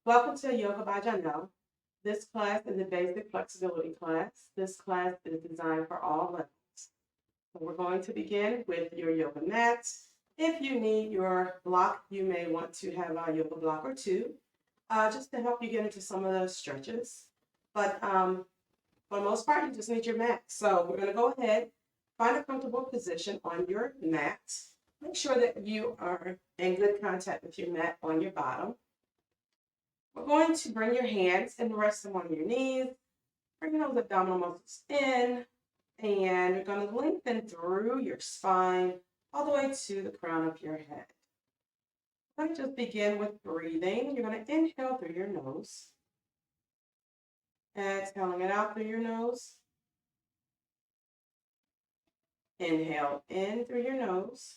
Welcome to Yoga by Janelle. This class is a basic flexibility class. This class is designed for all levels. So we're going to begin with your yoga mats. If you need your block, you may want to have a yoga block or two, just to help you get into some of those stretches. But for the most part, you just need your mat. So we're going to go ahead, find a comfortable position on your mat. Make sure that you are in good contact with your mat on your bottom. We're going to bring your hands and rest them on your knees. Bring those abdominal muscles in, and you're going to lengthen through your spine all the way to the crown of your head. Let's just begin with breathing. You're going to inhale through your nose, exhaling it out through your nose. Inhale in through your nose,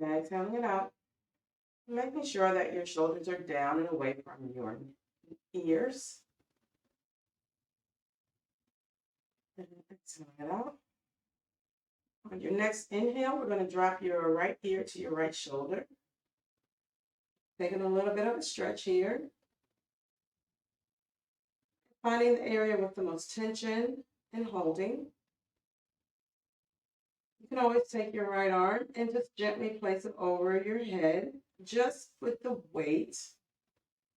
exhaling it out, making sure that your shoulders are down and away from your ears. And exhaling it out. On your next inhale, we're going to drop your right ear to your right shoulder. Taking a little bit of a stretch here. Finding the area with the most tension and holding. You can always take your right arm and just gently place it over your head, just with the weight.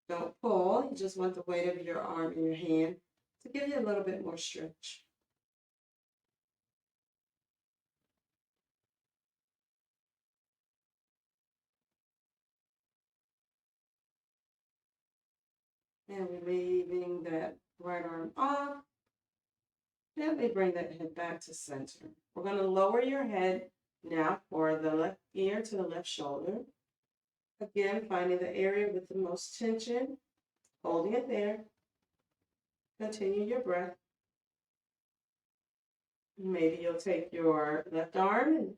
Don't pull, you just want the weight of your arm in your hand to give you a little bit more stretch. And relieving that right arm off. Gently bring that head back to center. We're going to lower your head now for the left ear to the left shoulder. Again, finding the area with the most tension, holding it there. Continue your breath. Maybe you'll take your left arm and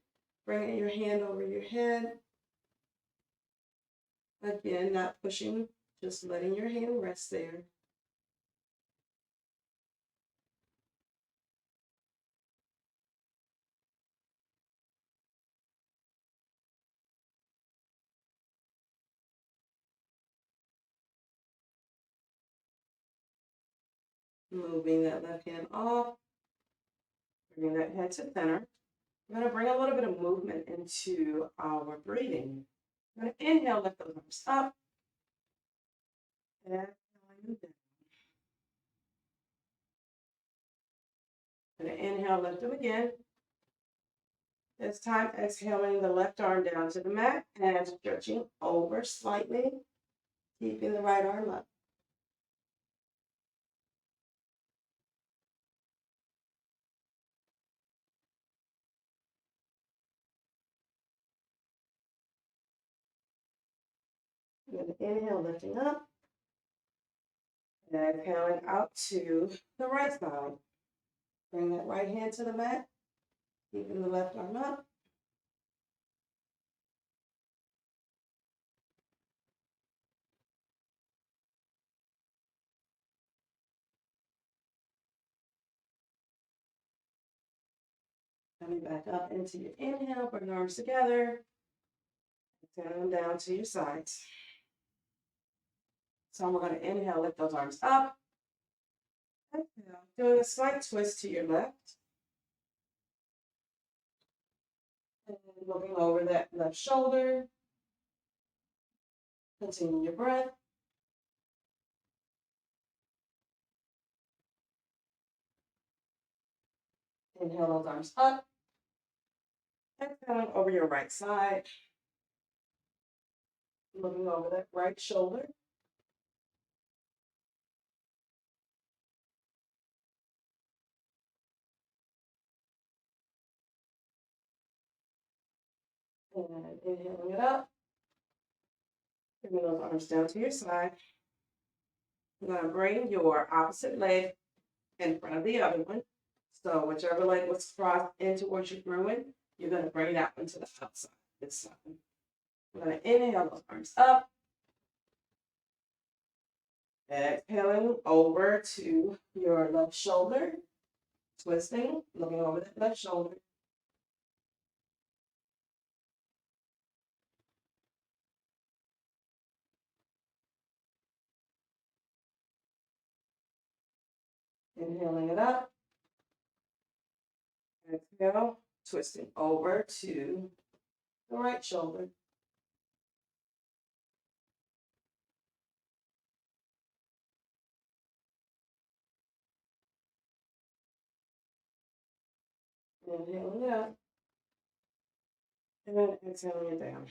bring your hand over your head. Again, not pushing, just letting your hand rest there. Moving that left hand off, bringing that head to center. We're going to bring a little bit of movement into our breathing. I'm going to inhale, lift those arms up. Exhaling them down. I'm going to inhale, lift them again. This time, exhaling the left arm down to the mat and stretching over slightly, keeping the right arm up. I'm going to inhale, lifting up. And exhaling out to the right side. Bring that right hand to the mat, keeping the left arm up. Coming back up into your inhale, bring arms together. Exhale them down to your sides. So we're going to inhale, lift those arms up. Exhale, doing a slight twist to your left. And looking over that left shoulder. Continue your breath. Inhale those arms up. Exhaling over your right side. Looking over that right shoulder. And inhaling it up. Bringing those arms down to your side. You're going to bring your opposite leg in front of the other one. So whichever leg was crossed in towards your groin, you're going to bring that one to the outside, this side. We're going to inhale those arms up. Exhaling over to your left shoulder. Twisting, looking over that left shoulder. Inhaling it up. Exhale, twisting over to the right shoulder. Inhaling it up. And then exhaling it down.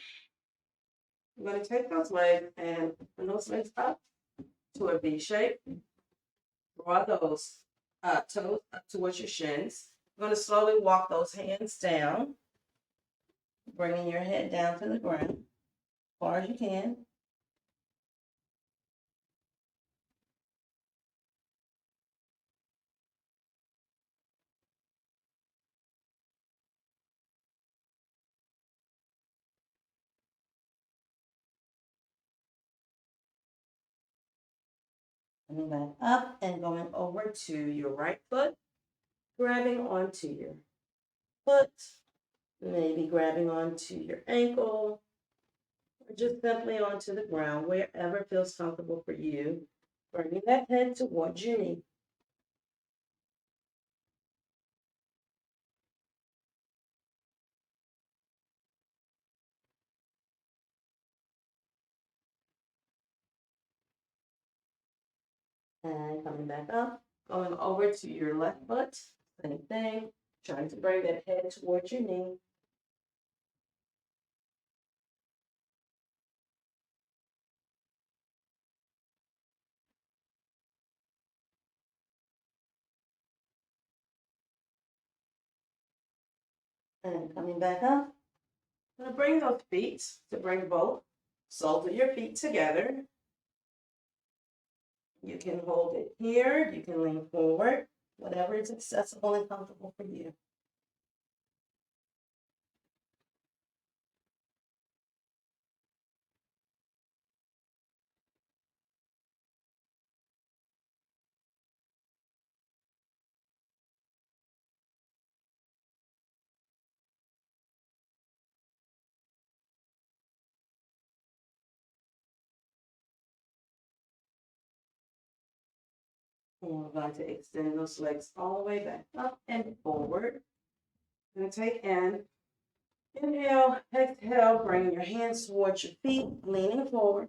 You're going to take those legs and open those legs up to a V shape. Draw those toes up towards your shins. You're going to slowly walk those hands down, bringing your head down to the ground as far as you can. Coming back up and going over to your right foot, grabbing onto your foot, maybe grabbing onto your ankle, or just simply onto the ground, wherever feels comfortable for you. Bringing that head towards your knee. And coming back up, going over to your left foot, same thing, trying to bring that head towards your knee. And coming back up, going to bring those feet to bring both soles of your feet together. You can hold it here, you can lean forward, whatever is accessible and comfortable for you. And we're going to extend those legs all the way back up and forward. I'm going to take in, inhale, exhale, bring your hands towards your feet, leaning forward.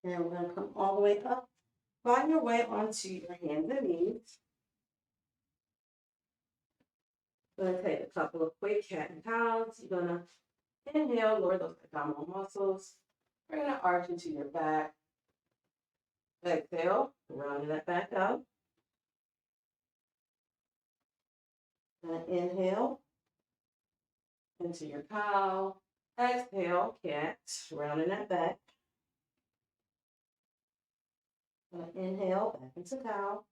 And we're going to come all the way up. Find your way onto your hands and knees. Going to take a couple of quick cat and cows. You're going to inhale, lower those abdominal muscles. Bring the arch into your back. Exhale, rounding that back up. Inhale into your cow. Exhale, cat, rounding that back. Inhale, back into cow.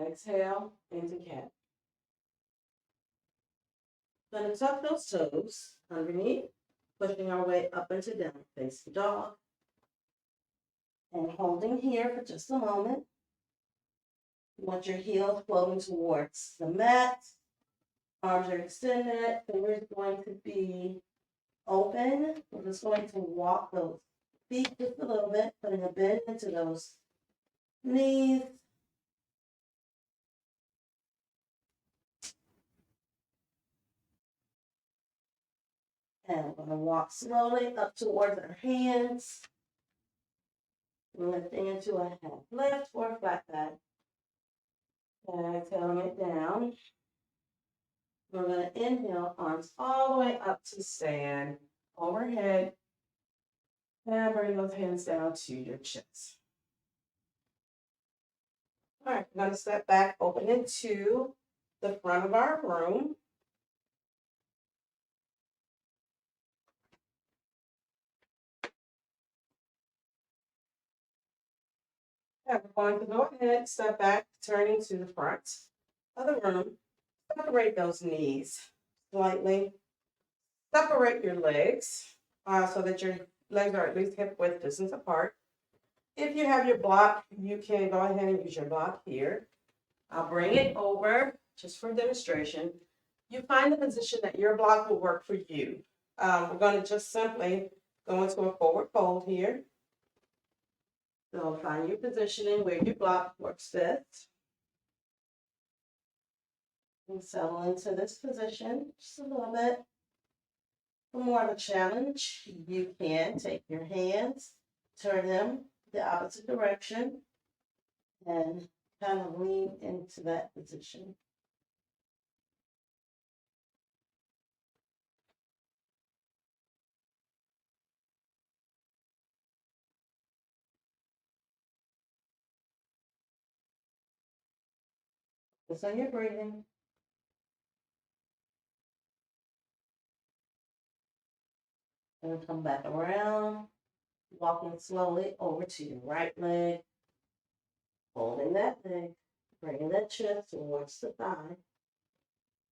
Exhale, into cat. Going to tuck those toes underneath, pushing our way up into down facing dog. And holding here for just a moment. You want your heels floating towards the mat. Arms are extended. Fingers going to be open. We're just going to walk those feet just a little bit, putting a bend into those knees. And we're going to walk slowly up towards our hands. Lifting into a half lift or a flat back. Exhaling it down. We're going to inhale, arms all the way up to stand, overhead. And bring those hands down to your chest. All right, we're going to step back, open into the front of our room. And we're going to go ahead, step back, turning to the front of the room. Separate those knees slightly. separate your legs so that your legs are at least hip width distance apart. If you have your block, you can go ahead and use your block here. I'll bring it over just for demonstration. You find the position that your block will work for you. We're going to just simply go into a forward fold here. So find your positioning where your block works best. And settle into this position just a little bit. For more of a challenge, you can take your hands, turn them the opposite direction, and kind of lean into that position. Focus on your breathing. And come back around, walking slowly over to your right leg, holding that leg, bringing that chest towards the thigh.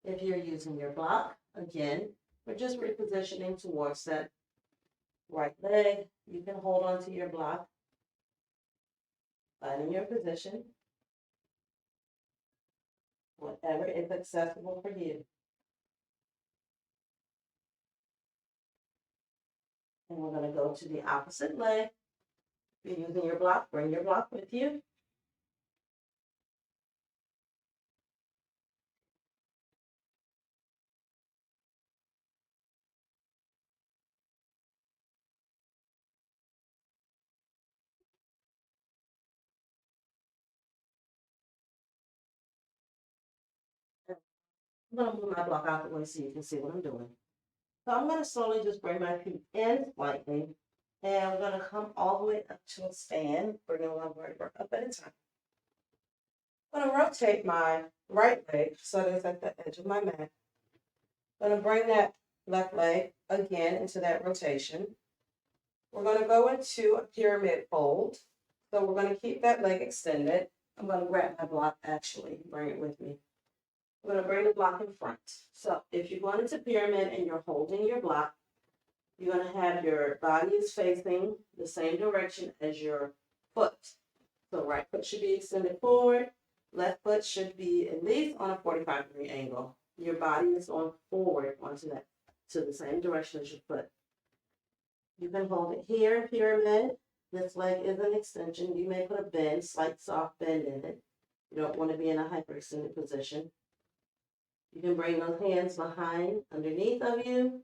If you're using your block, again, we're just repositioning towards that right leg. You can hold on to your block, finding your position, whatever is accessible for you. And we're going to go to the opposite leg. If you're using your block, bring your block with you. I'm going to move my block out the way so you can see what I'm doing. So I'm going to slowly just bring my feet in slightly. And I'm going to come all the way up to a stand, bringing one vertebra up at a time. I'm going to rotate my right leg so that it's at the edge of my mat. I'm going to bring that left leg again into that rotation. We're going to go into a pyramid fold. So we're going to keep that leg extended. I'm going to grab my block, actually, bring it with me. I'm going to bring the block in front. So if you're going into pyramid and you're holding your block, you're going to have your body is facing the same direction as your foot. So right foot should be extended forward. Left foot should be at least on a 45-degree angle. Your body is on forward onto that, to the same direction as your foot. You can hold it here in pyramid. This leg is an extension. You may put a bend, slight soft bend in it. You don't want to be in a hyperextended position. You can bring those hands behind, underneath of you.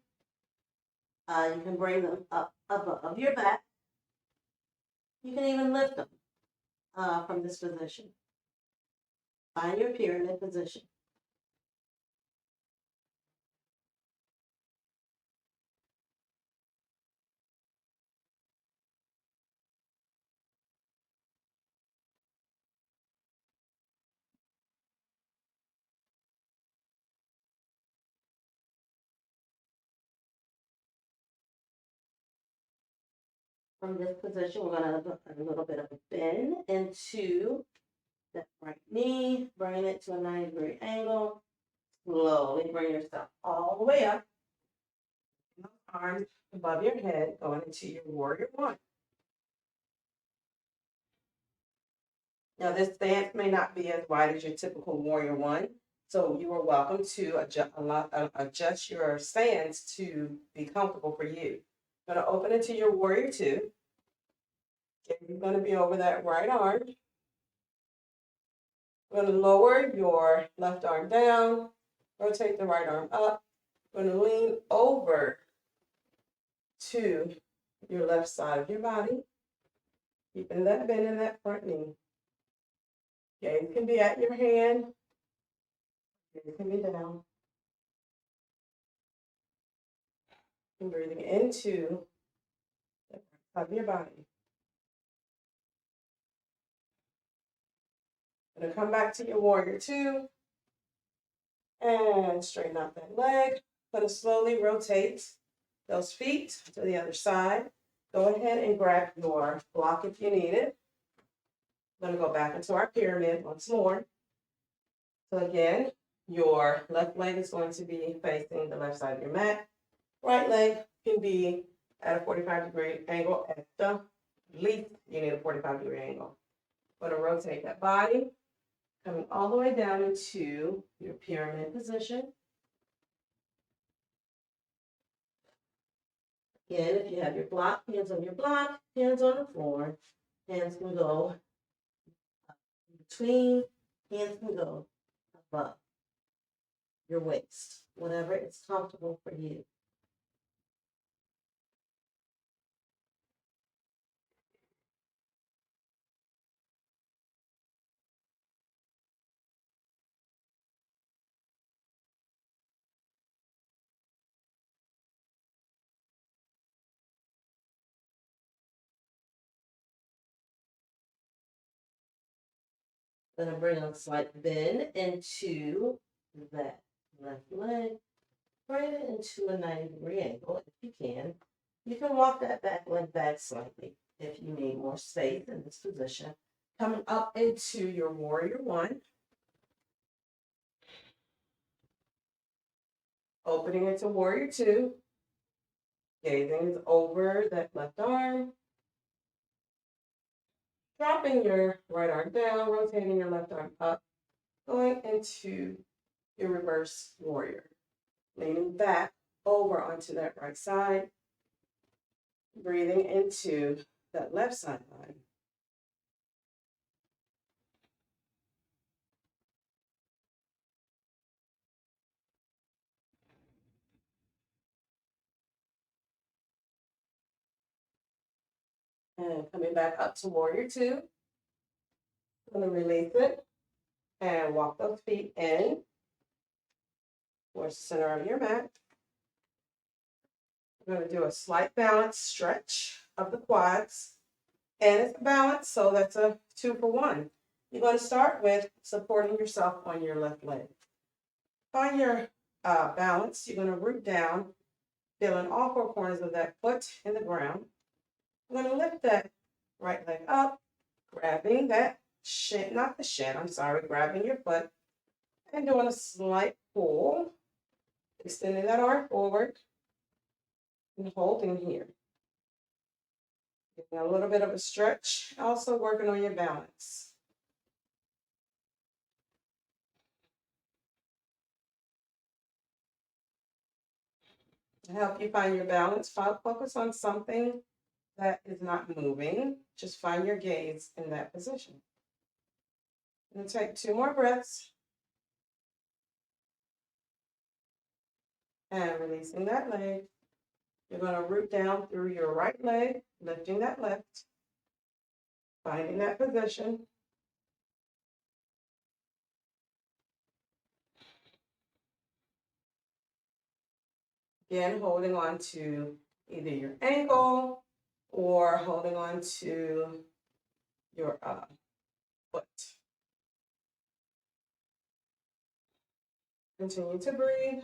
You can bring them up above your back. You can even lift them from this position. Find your pyramid position. From this position, we're going to put a little bit of a bend into that right knee, bring it to a 90-degree angle. Slowly bring yourself all the way up. Arms above your head, going into your warrior one. Now, this stance may not be as wide as your typical warrior one, so you are welcome to adjust your stance to be comfortable for you. Going to open into your warrior two. You're going to be over that right arm. We're going to lower your left arm down, rotate the right arm up. We're going to lean over to your left side of your body, keeping that bend in that front knee. Gaze can be at your hand, gaze can be down. And breathing into the front of your body. Gonna come back to your warrior two and straighten out that leg. Gonna slowly rotate those feet to the other side. Go ahead and grab your block if you need it. I'm gonna go back into our pyramid once more. So again, your left leg is going to be facing the left side of your mat. Right leg can be at a 45-degree angle. At the least, you need a 45-degree angle. Going to rotate that body, coming all the way down into your pyramid position. Again, if you have your block, hands on your block, hands on the floor. Hands can go between, hands can go above your waist, whatever is comfortable for you. Gonna bring a slight bend into that left leg. Bring it into a 90-degree angle if you can. You can walk that back leg back slightly if you need more space in this position. Coming up into your warrior one. Opening into warrior two. Gazing over that left arm. Dropping your right arm down, rotating your left arm up. Going into your reverse warrior. Leaning back over onto that right side. Breathing into that left side line. And coming back up to warrior two. I'm going to release it and walk those feet in towards the center of your mat. I'm going to do a slight balance stretch of the quads. And it's a balance, so that's a 2 for 1. You're going to start with supporting yourself on your left leg. Find your balance. You're going to root down, feeling all 4 corners of that foot in the ground. I'm going to lift that right leg up, grabbing that shin, not the shin, I'm sorry, grabbing your foot and doing a slight pull, extending that arm forward and holding here. Getting a little bit of a stretch, also working on your balance. To help you find your balance, focus on something that is not moving. Just find your gaze in that position. And take 2 more breaths. And releasing that leg. You're going to root down through your right leg, lifting that left. Finding that position. Again, holding on to either your ankle or holding on to your foot. Continue to breathe.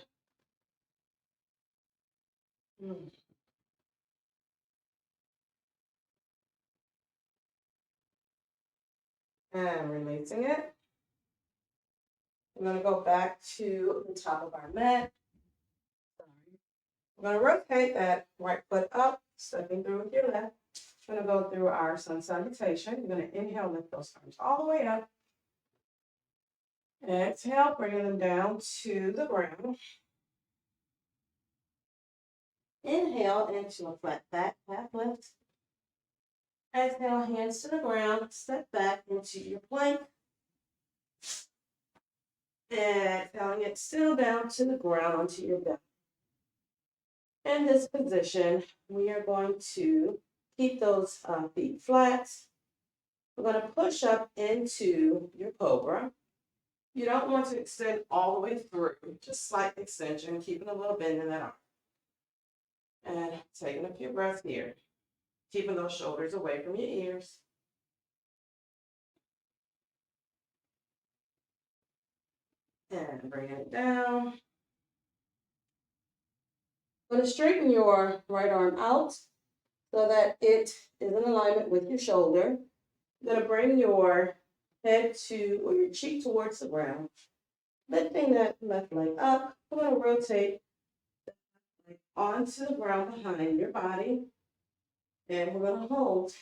And releasing it. We're going to go back to the top of our mat. We're going to rotate that right foot up, stepping through with your left. We're going to go through our sun salutation. You're going to inhale, lift those arms all the way up. Exhale, bringing them down to the ground. Inhale into a flat back, half lift. Exhale, hands to the ground, step back into your plank. Exhaling it still down to the ground onto your belly. In this position, we are going to keep those feet flat. We're going to push up into your cobra. You don't want to extend all the way through, just slight extension, keeping a little bend in that arm. And taking a few breaths here, keeping those shoulders away from your ears. And bringing it down. I'm going to straighten your right arm out so that it is in alignment with your shoulder. You're going to bring your head to, or your cheek towards the ground. Lifting that left leg up. I'm going to rotate the left leg onto the ground behind your body. And we're going to hold.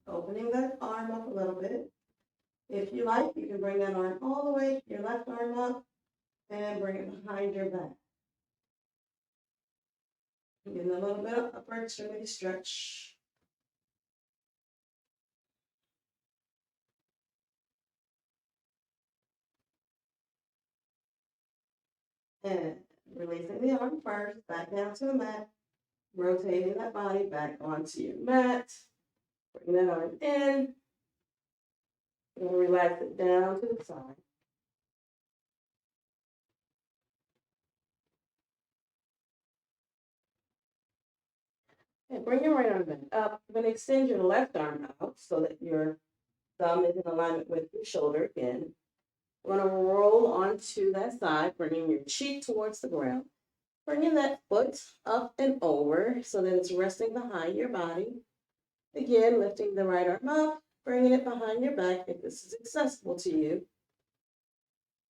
Opening that arm up a little bit. If you like, you can bring that arm all the way, your left arm up, and bring it behind your back. Getting a little bit of upper extremity stretch. And releasing the arm first, back down to the mat. Rotating that body back onto your mat. Bring that arm in. And relax it down to the side. And bring your right arm back up. You're going to extend your left arm out so that your thumb is in alignment with your shoulder again. We're going to roll onto that side, bringing your cheek towards the ground. Bringing that foot up and over so that it's resting behind your body. Again, lifting the right arm up, bringing it behind your back if this is accessible to you.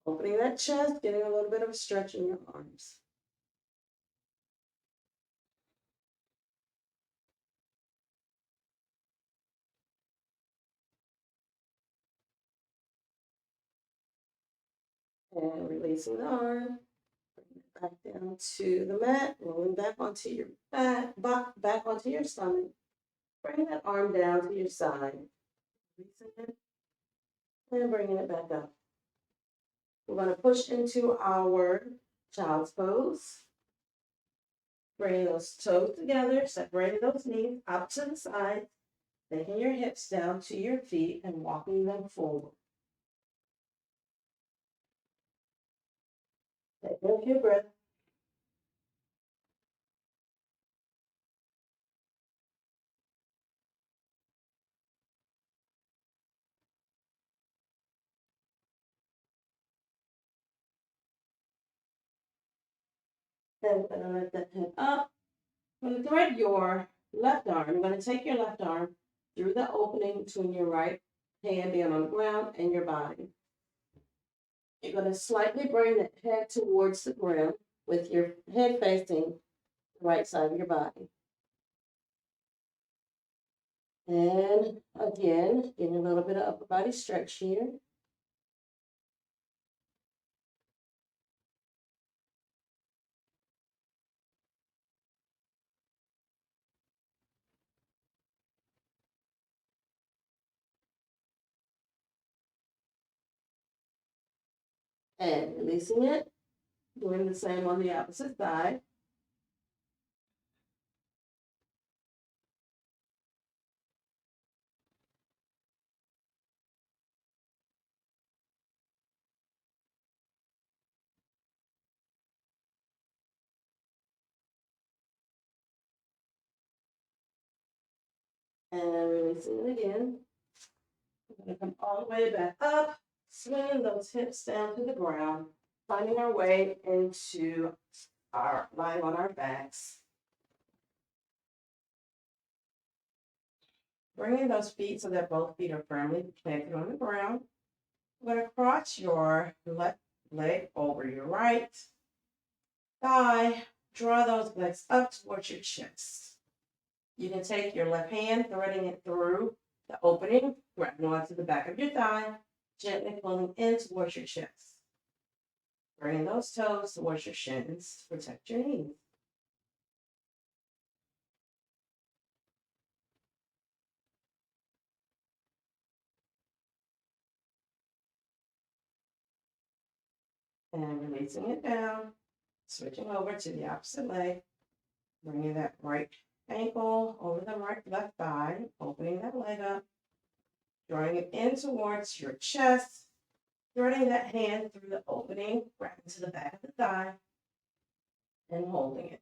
Opening that chest, getting a little bit of a stretch in your arms. And releasing the arm. Bring it back down to the mat, rolling back onto your back onto your stomach. Bring that arm down to your side. Releasing it and bringing it back up. We're going to push into our child's pose. Bringing those toes together, separating those knees out to the side, taking your hips down to your feet and walking them forward. Take a few breaths. Then we're going to lift that head up. I'm going to thread your left arm. You're going to take your left arm through the opening between your right hand being on the ground and your body. You're going to slightly bring the head towards the ground with your head facing the right side of your body. And again, getting a little bit of upper body stretch here. And releasing it. Doing the same on the opposite side. And releasing it again. We're going to come all the way back up, swinging those hips down to the ground, finding our way into our lying on our backs. Bringing those feet so that both feet are firmly planted on the ground. We're going to cross your left leg over your right thigh. Draw those legs up towards your chest. You can take your left hand, threading it through the opening, grabbing onto the back of your thigh, gently pulling in towards your chest. Bringing those toes towards your shins to protect your knees. And releasing it down, switching over to the opposite leg, bringing that right ankle over the left thigh, opening that leg up, drawing it in towards your chest, threading that hand through the opening, right into the back of the thigh, and holding it.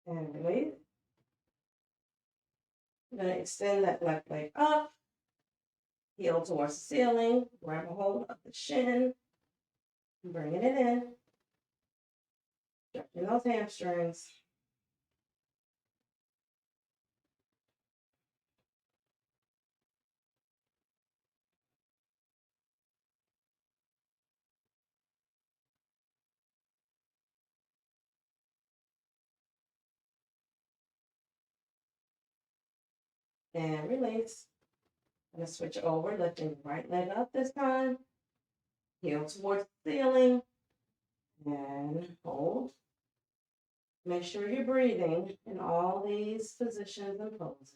And release. I'm going to extend that left leg up, heel towards the ceiling, grab a hold of the shin, bringing it in. Stretching those hamstrings. And release. I'm going to switch over, lifting the right leg up this time. Heel towards the ceiling. And hold. Make sure you're breathing in all these positions and poses.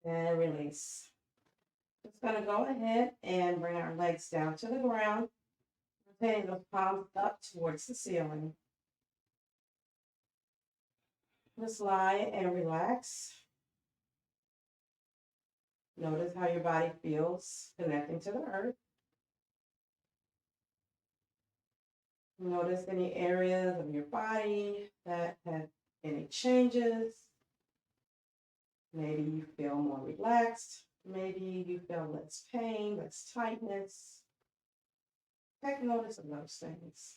And release. Just going to go ahead and bring our legs down to the ground. Rotating those palms up towards the ceiling. Just lie and relax. Notice how your body feels connecting to the earth. Notice any areas of your body that have any changes. Maybe you feel more relaxed. Maybe you feel less pain, less tightness. Take notice of those things.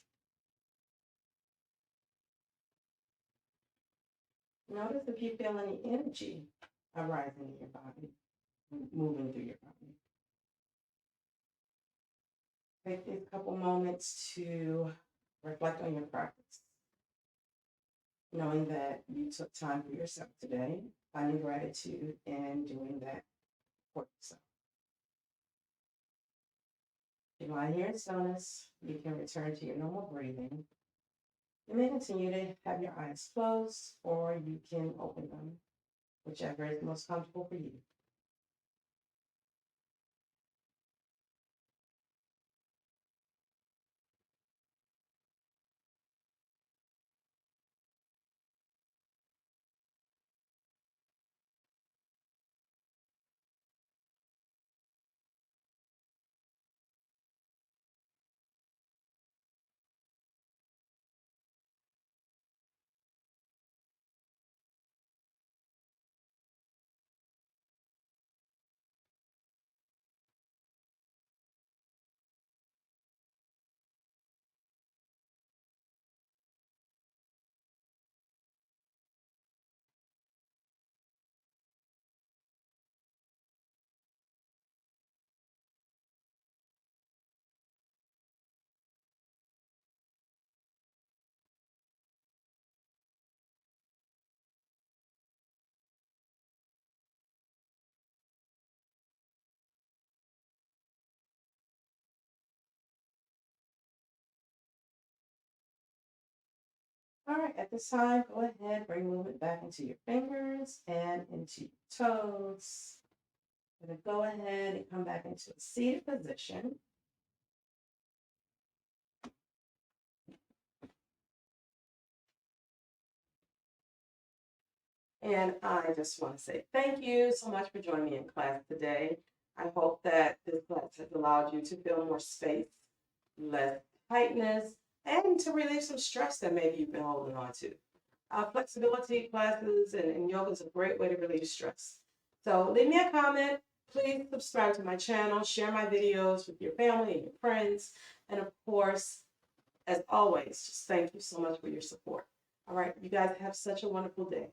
Notice if you feel any energy arising in your body, moving through your body. Take these couple moments to reflect on your practice, knowing that you took time for yourself today, finding gratitude and doing that for yourself. If you lie here in stillness, you can return to your normal breathing. You may continue to have your eyes closed, or you can open them, whichever is most comfortable for you. All right, at this time, go ahead, bring movement back into your fingers and into your toes. I'm going to go ahead and come back into a seated position. And I just want to say thank you so much for joining me in class today. I hope that this class has allowed you to feel more space, less tightness, and to relieve some stress that maybe you've been holding on to. Flexibility classes and yoga is a great way to relieve stress. So leave me a comment. Please subscribe to my channel, share my videos with your family and your friends. And of course, as always, just thank you so much for your support. All right, you guys have such a wonderful day.